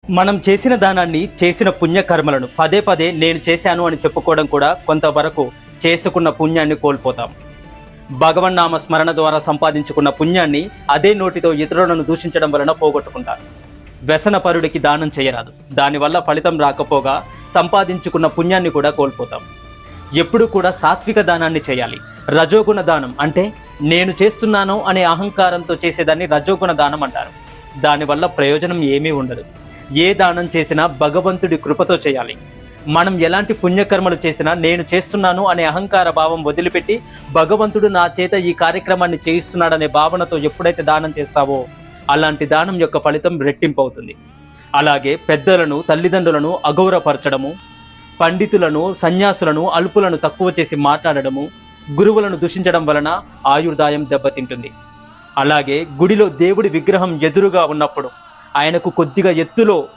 మనం చేసిన దానాన్ని, చేసిన పుణ్యకర్మలను పదే పదే నేను చేశాను అని చెప్పుకోవడం కూడా కొంతవరకు చేసుకున్న పుణ్యాన్ని కోల్పోతాం. భగవన్నామ స్మరణ ద్వారా సంపాదించుకున్న పుణ్యాన్ని అదే నోటితో ఇతరులను దూషించడం వలన పోగొట్టుకుంటారు. వ్యసనపరుడికి దానం చేయరాదు. దానివల్ల ఫలితం రాకపోగా సంపాదించుకున్న పుణ్యాన్ని కూడా కోల్పోతాం. ఎప్పుడు కూడా సాత్విక దానాన్ని చేయాలి. రజోగుణ దానం అంటే నేను చేస్తున్నాను అనే అహంకారంతో చేసేదాన్ని రజోగుణ దానం అంటారు. దానివల్ల ప్రయోజనం ఏమీ ఉండదు. ఏ దానం చేసినా భగవంతుడి కృపతో చేయాలి. మనం ఎలాంటి పుణ్యకర్మలు చేసినా నేను చేస్తున్నాను అనే అహంకార భావం వదిలిపెట్టి భగవంతుడు నా చేత ఈ కార్యక్రమాన్ని చేయిస్తున్నాడనే భావనతో ఎప్పుడైతే దానం చేస్తావో అలాంటి దానం యొక్క ఫలితం రెట్టింపు అవుతుంది. అలాగే పెద్దలను, తల్లిదండ్రులను అగౌరవపరచడము, పండితులను, సన్యాసులను, అల్పులను తక్కువ చేసి మాట్లాడడము, గురువులను దూషించడం వలన ఆయుర్దాయం దెబ్బతింటుంది. అలాగే గుడిలో దేవుడి విగ్రహం ఎదురుగా ఉన్నప్పుడు ఆయనకు కొద్దిగా ఎత్తులో